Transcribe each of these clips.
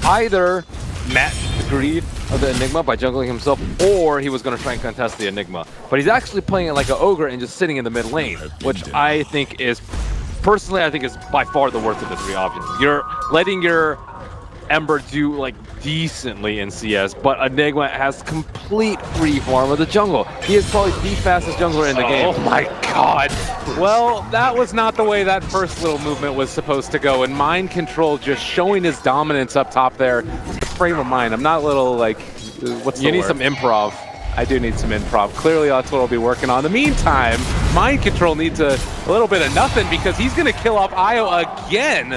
either match the greed of the Enigma by jungling himself, or he was going to try and contest the Enigma. But he's actually playing it like an ogre and just sitting in the mid lane, which I think is, personally, I think is by far the worst of the three options. You're letting your Ember do like decently in CS, but Enigma has complete free farm of the jungle. He is probably the fastest jungler in the game. Oh my god. Well, that was not the way that first little movement was supposed to go, and Mind Control just showing his dominance up top there. Frame of mind. I'm not a little like, what's the You need word? some improv. I do need some improv. Clearly, that's what I'll be working on. In the meantime, Mind Control needs a little bit of nothing because he's going to kill off Io again.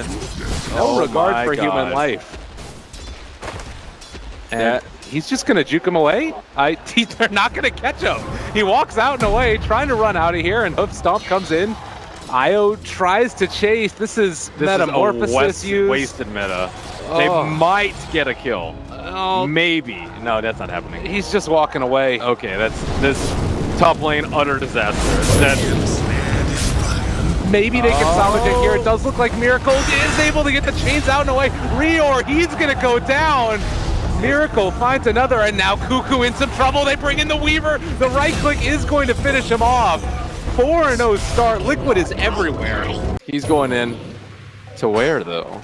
No regard for human life. And he's just going to juke him away. They're not going to catch him. He walks out and away, trying to run out of here, and Hoof Stomp comes in. Io tries to chase. This is Metamorphosis use. Wasted meta. They might get a kill. Maybe. No, that's not happening. He's just walking away. Okay, that's this top lane utter disaster. Maybe they can salvage it here. It does look like Miracle is able to get the chains out and away. Rior, he's going to go down. Miracle finds another, and now Cuckoo in some trouble. They bring in the Weaver. The right click is going to finish him off. 4-0 start. Liquid is everywhere. He's going in to where though?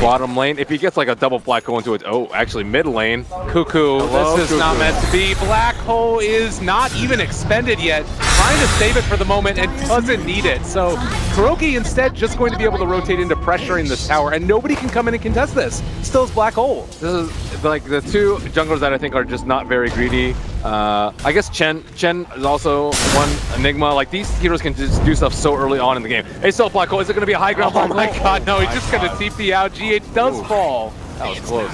Bottom lane. If he gets like a double black hole into it, actually mid lane. Cuckoo, this is not meant to be. Black Hole is not even expended yet. Trying to save it for the moment and doesn't need it. So Kuroki instead just going to be able to rotate into pressuring this tower, and nobody can come in and contest this. Still is Black Hole. This is like the two junglers that I think are just not very greedy. I guess Chen is also one Enigma. Like these heroes can just do stuff so early on in the game. Hey, so Black Hole, is it going to be a high ground? Oh my god, no, he's just going to TP out. GH does fall. That was close.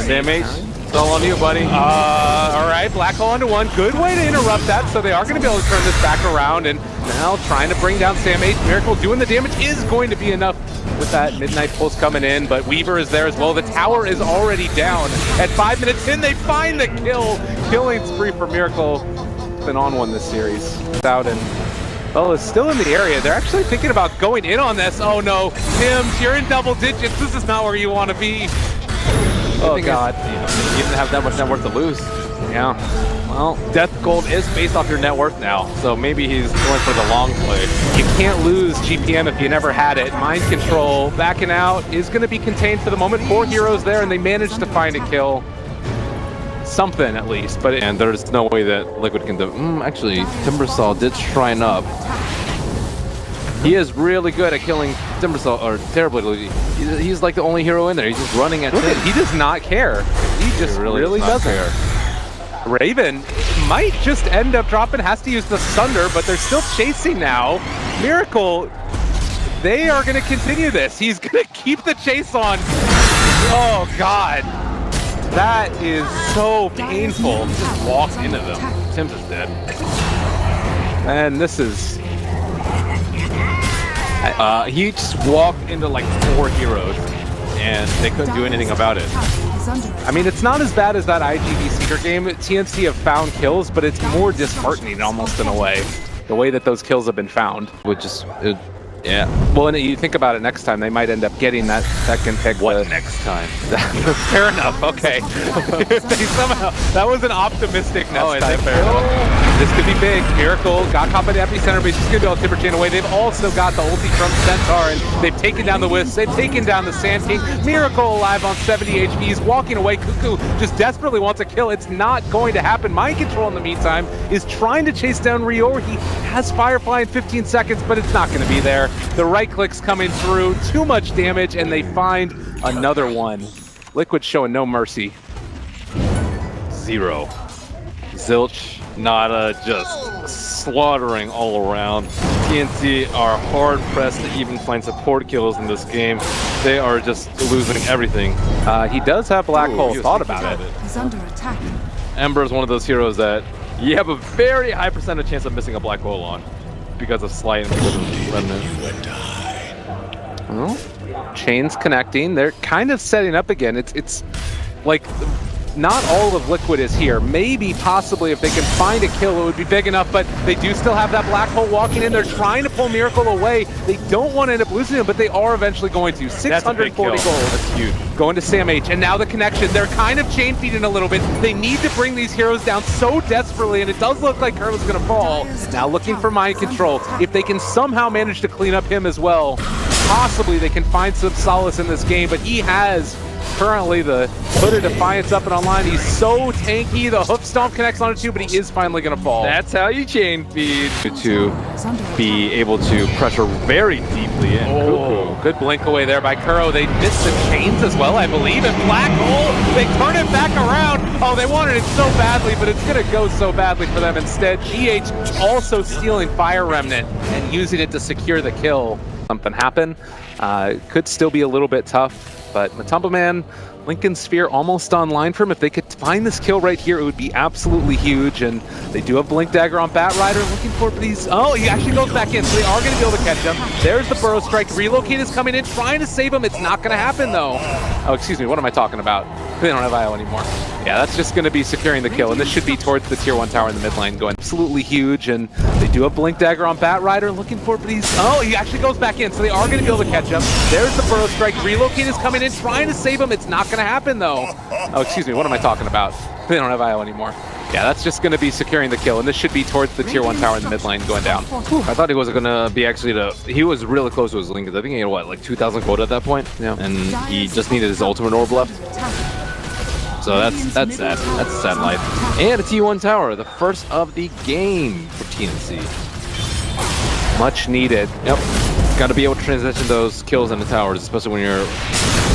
Damage. It's all on you, buddy. All right, Black Hole onto one. Good way to interrupt that, so they are going to be able to turn this back around, and now trying to bring down Sam H. Miracle doing the damage is going to be enough with that Midnight Pulse coming in, but Weaver is there as well. The tower is already down. At 5 minutes in, they find the kill. Killing spree for Miracle. Been on one this series. Out and well, it's still in the area. They're actually thinking about going in on this. Oh no, Tim's, you're in double digits. This is not where you want to be. Oh god. You didn't have that much net worth to lose. Yeah. Well, Death Gold is based off your net worth now, so maybe he's going for the long play. You can't lose GPM if you never had it. Mind Control backing out is going to be contained for the moment. 4 heroes there, and they managed to find a kill. Something at least, but and there's no way that Liquid can do. Actually, Timbersaw did shrine up. He is really good at killing Timbersaw, or terribly. He's like the only hero in there. He's just running at things. He does not care. He just really doesn't care. Raven might just end up dropping, has to use the Sunder, but they're still chasing now. Miracle, they are going to continue this. He's going to keep the chase on. Oh, God. That is so painful. Just walks into them. Tim's is dead. And this is... he just walked into like 4 heroes, and they couldn't do anything about it. I mean, it's not as bad as that IGV Seeker game. TNC have found kills, but it's more disheartening almost in a way. The way that those kills have been found. Which is... yeah. Well, and you think about it next time, they might end up getting that second pick. What next time? Fair enough, okay. They somehow, that was an optimistic next time. Fair enough? This could be big. Miracle got caught by the epicenter, but he's just going to be able to Timber Chain away. They've also got the ulti from Centaur, and they've taken down the Wisp. They've taken down the Sand King. Miracle alive on 70 HP. He's walking away. Cuckoo just desperately wants a kill. It's not going to happen. Mind Control, in the meantime, is trying to chase down Rior. He has Firefly in 15 seconds, but it's not going to be there. The right click's coming through. Too much damage, and they find another one. Liquid showing no mercy. 0. Zilch, Nada, just slaughtering all around. TNC are hard pressed to even find support kills in this game. They are just losing everything. He does have Black Hole thought about it. He's under attack. Ember is one of those heroes that you have a very high percentage chance of missing a Black Hole on because of Slight and because of Remnant. Well, chains connecting. They're kind of setting up again. It's like not all of Liquid is here. Maybe, possibly, if they can find a kill, it would be big enough, but they do still have that black hole walking in. They're trying to pull Miracle away. They don't want to end up losing him, but they are eventually going to. 640 gold. That's huge. Going to Sam H, and now the connection. They're kind of chain feeding a little bit. They need to bring these heroes down so desperately, and it does look like Curlin's going to fall. Now looking for mind control. If they can somehow manage to clean up him as well, possibly they can find some solace in this game, but he has currently the Hood of Defiance up and online. He's so tanky. The hoof stomp connects on it too, but he is finally going to fall. That's how you chain feed. To be able to pressure very deeply in. Oh, good blink away there by Kuro. They missed the chains as well, I believe. And Black Hole, they turn it back around. Oh, they wanted it so badly, but it's going to go so badly for them instead. GH also stealing Fire Remnant and using it to secure the kill. Something happen. Could still be a little bit tough. But Matumba Man, Lincoln Sphere almost online for him. If they could find this kill right here, it would be absolutely huge. And they do have Blink Dagger on Bat Rider, looking for these. Oh, he actually goes back in, so they are going to be able to catch him. There's the Burrow Strike. Relocate is coming in, trying to save him. It's not going to happen, though. Oh, excuse me, what am I talking about? They don't have IO anymore. Yeah, that's just going to be securing the kill, and this should be towards the tier 1 tower in the mid lane, going absolutely huge. And they do have Blink Dagger on Bat Rider, looking for these. Oh, he actually goes back in, so they are going to be able to catch him. There's the Burrow Strike. Relocate is coming in, trying to save him. It's not going to happen, though. Oh, excuse me, what am I talking about? They don't have IO anymore. Yeah, that's just going to be securing the kill, and this should be towards the tier 1 tower in the mid lane, going down. Whew, I thought he was going to be actually he was really close to his Link. I think he had, what, like 2,000 quota at that point? Yeah. And he just needed his ultimate orb left. So that's sad. That's a sad life. And a T1 tower, the first of the game for TNC. Much needed. Yep. Got to be able to transition those kills into towers, especially when you're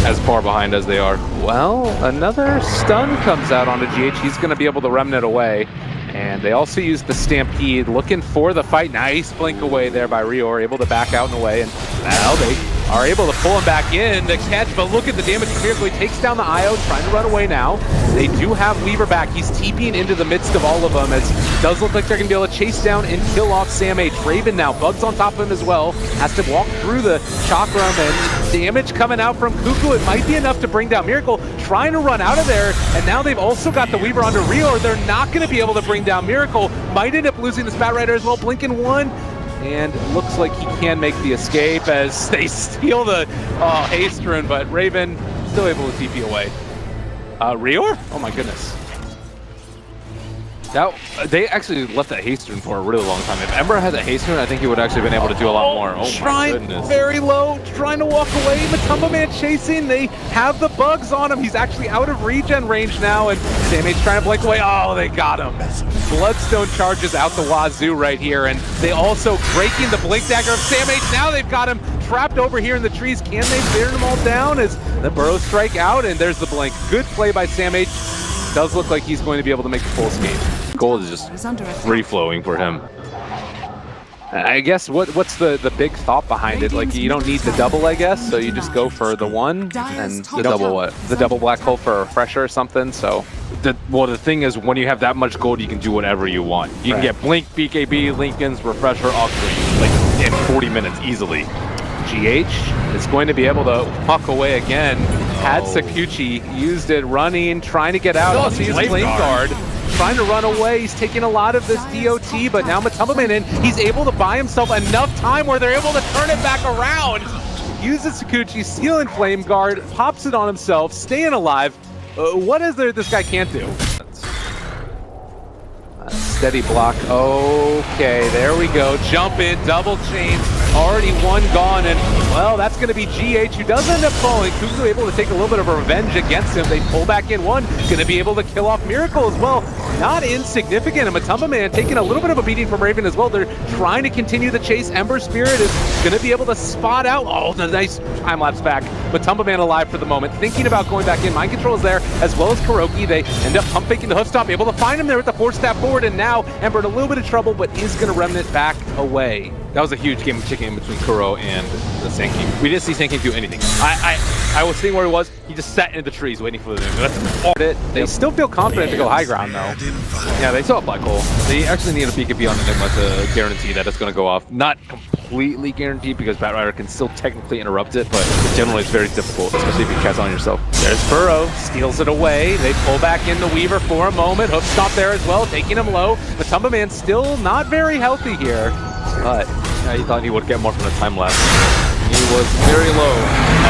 as far behind as they are. Well, another stun comes out onto GH. He's going to be able to remnant away. And they also use the Stampede, looking for the fight. Nice blink away there by Rior, able to back out and away. And now they are able to pull him back in to catch, but look at the damage from Miracle. He takes down the IO, trying to run away now. They do have Weaver back. He's TPing into the midst of all of them, as it does look like they're going to be able to chase down and kill off Sam H. Raven now, Bugs on top of him as well. Has to walk through the chakra, and damage coming out from Cuckoo. It might be enough to bring down Miracle, trying to run out of there, and now they've also got the Weaver onto Rior. They're not going to be able to bring down Miracle. Might end up losing this Bat Rider as well. Blinking one. And looks like he can make the escape as they steal the haste rune, but Raven still able to TP away. Rior? Oh my goodness. They actually left that haste rune for a really long time. If Ember had that haste rune, I think he would actually been able to do a lot more. Oh my goodness. Very low, trying to walk away. Matumba Man chasing. They have the bugs on him. He's actually out of regen range now, and Sam H trying to blink away. Oh, they got him. Bloodstone charges out the wazoo right here, and they also breaking the blink dagger of Sam H. Now they've got him trapped over here in the trees. Can they clear them all down as the Burrow Strike out? And there's the blink. Good play by Sam H. Does look like he's going to be able to make the full escape. Gold is just free flowing for him. I guess what's the big thought behind it? Like, you don't need the double, I guess, so you just go for the one and the double what? The double black hole for a refresher or something. So the thing is, when you have that much gold, you can do whatever you want. You can get Blink, BKB, Lincoln's, refresher, all three, like in 40 minutes easily. GH is going to be able to walk away again. Had Sakuchi, used it running, trying to get out. Also used Flame Guard. Trying to run away. He's taking a lot of this DOT, but now Matumba Man in. He's able to buy himself enough time where they're able to turn it back around. Uses Sakuchi, stealing Flame Guard, pops it on himself, staying alive. What is there this guy can't do? Steady block. Okay, there we go. Jump in, double chain. Already one gone, and well, that's going to be GH, who does end up falling. Kuzu able to take a little bit of revenge against him. They pull back in one. Going to be able to kill off Miracle as well. Not insignificant. And Matumba Man taking a little bit of a beating from Raven as well. They're trying to continue the chase. Ember Spirit is going to be able to spot out. Oh, the nice time lapse back. Matumba Man alive for the moment. Thinking about going back in. Mind Control is there, as well as Kuroki. They end up pump faking the hoof stop, able to find him there with the 4-step forward, and now Ember in a little bit of trouble, but is going to remnant back away. That was a huge game of chicken between Kuro and the Sand We didn't see Sand do anything. I was seeing where he was. He just sat in the trees waiting for them. That's all it. They still feel confident to go high ground, though. Yeah, they saw a black hole. They actually need a BKB on Enigma to guarantee that it's going to go off. Not completely completely guaranteed because Batrider can still technically interrupt it, but generally it's very difficult, especially if you cast on yourself. There's Burrow, steals it away. They pull back in the Weaver for a moment. Hook stomp there as well, taking him low. Matumba Man still not very healthy here, but he thought he would get more from the time lapse. He was very low.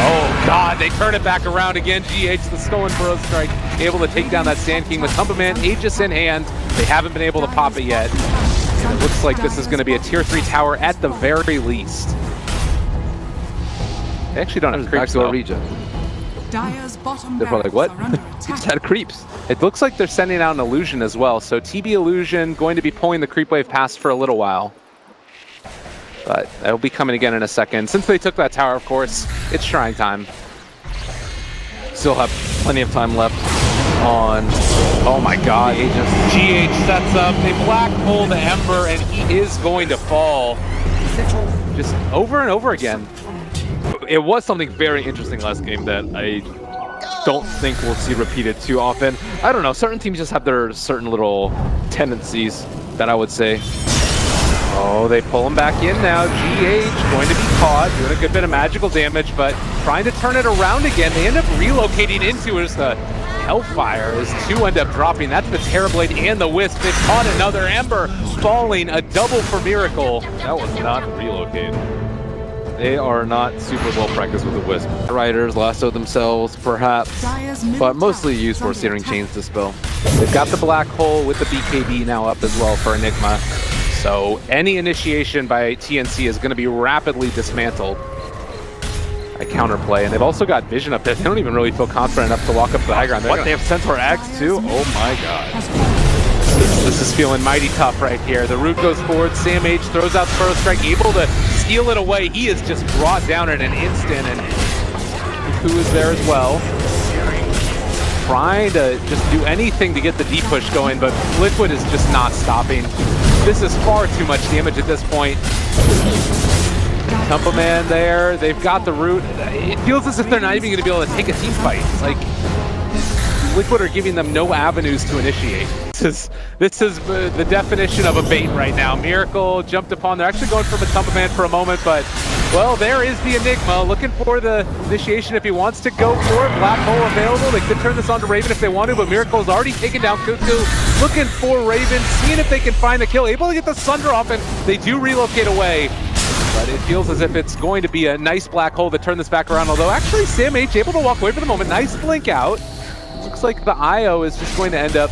Oh God, they turn it back around again. GH, the stolen Burrow strike, able to take down that Sand King. Matumba Man, Aegis in hand. They haven't been able to pop it yet. And it looks like this is going to be a tier 3 tower at the very least. They actually don't have creeps though. Regen. They're probably like, what? We just had creeps. It looks like they're sending out an illusion as well. So TB illusion going to be pulling the creep wave past for a little while. But that'll be coming again in a second. Since they took that tower, of course, it's shrine time. Still have plenty of time left on. Oh my God. GH sets up. They black hole the Ember, and he is going to fall. Just over and over again. It was something very interesting last game that I don't think we'll see repeated too often. I don't know. Certain teams just have their certain little tendencies that I would say. Oh, they pull him back in now. GH going to be caught, doing a good bit of magical damage, but trying to turn it around again. They end up relocating into it as the Hellfire as two end up dropping. That's the Terrorblade and the Wisp. They caught another Ember, falling a double for Miracle. That was not relocated. They are not super well practiced with the Wisp. Riders lassoed themselves, perhaps, but mostly used for Searing Chains Dispel. They've got the Black Hole with the BKB now up as well for Enigma. So any initiation by TNC is going to be rapidly dismantled. A counterplay, and they've also got Vision up there. They don't even really feel confident enough to walk up to the high ground. What? They have Centaur Axe too? Oh my God. This is feeling mighty tough right here. The root goes forward. Sam H throws out the first strike, able to steal it away. He is just brought down in an instant, and Cuckoo is there as well. Trying to just do anything to get the deep push going, but Liquid is just not stopping. This is far too much damage at this point. Temple Man there. They've got the root. It feels as if they're not even going to be able to take a team fight. It's like Liquid are giving them no avenues to initiate. This is the definition of a bait right now. Miracle jumped upon. They're actually going for Matumba Man for a moment, but well, there is the Enigma looking for the initiation if he wants to go for it. Black Hole available. They could turn this on to Raven if they want to, but Miracle's already taken down Cuckoo. Looking for Raven, seeing if they can find the kill. Able to get the Sunder off, and they do relocate away. But it feels as if it's going to be a nice Black Hole to turn this back around, although actually Sam H able to walk away for the moment. Nice blink out. Looks like the IO is just going to end up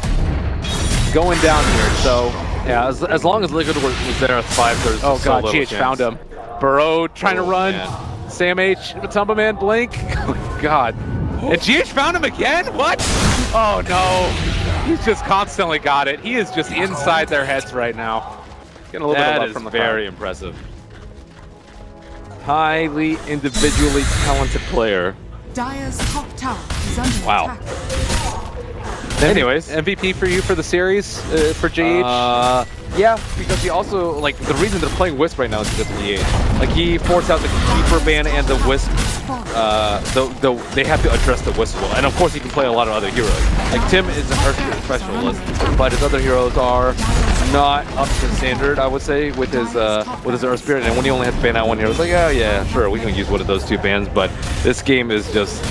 going down here, so yeah, as long as Liquid was there at 5, there's oh God, so GH found him. Burrow trying to run. Man. Sam H, Matumba Man blink. Oh God. And GH found him again? What? Oh no. He's just constantly got it. He is just inside their heads right now. Getting a little bit of love from the very crowd. impressive. Highly individually talented player. Dire's top tower is under Wow. attack. Anyways, MVP for you for the series, for GH? yeah, because he also, like, the reason they're playing Wisp right now is because of EH. Like, he forced out the Keeper ban and the Wisp. They have to address the Wisp well. And of course, he can play a lot of other heroes. Like, Tim is an Earth specialist, but his other heroes are not up to standard, I would say, with his Earth Spirit. And when he only has to ban out one hero, it's like, oh yeah, sure, we can use one of those two bans. But this game is just,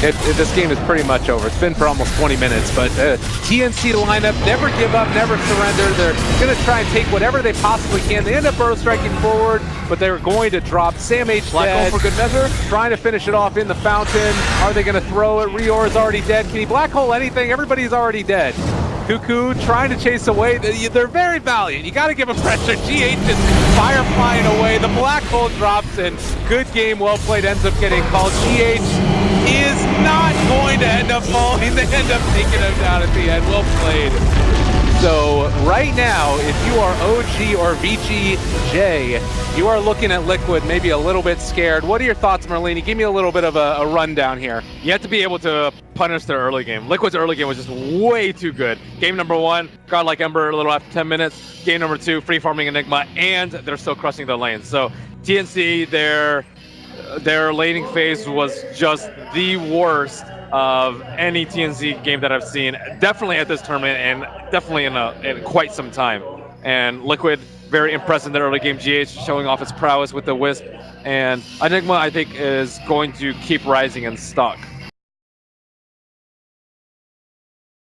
this game is pretty much over. It's been for almost 20 minutes, but TNC lineup, never give up, never surrender. They're going to try and take whatever they possibly can. They end up burrow striking forward, but they're going to drop Sam H Black dead. Hole for good measure. Trying to finish it off in the fountain. Are they going to throw it? Rior is already dead. Can he black hole anything? Everybody's already dead. Cuckoo trying to chase away. They're very valiant. You got to give them pressure. GH is fire flying away. The black hole drops, and good game, well played, ends up getting called. GH is not going to end up falling. They end up taking him down at the end. Well played. So right now, if you are OG or VGJ, you are looking at Liquid maybe a little bit scared. What are your thoughts, Merlini? Give me a little bit of a rundown here. You have to be able to punish their early game. Liquid's early game was just way too good. Game number 1, Godlike Ember a little after 10 minutes. Game number 2, free farming Enigma, and they're still crushing the lanes. So TNC, their laning phase was just the worst of any TNC game that I've seen. Definitely at this tournament, and definitely in quite some time. And Liquid very impressive in the early game. GH showing off its prowess with the Wisp, and Enigma I think is going to keep rising in stock.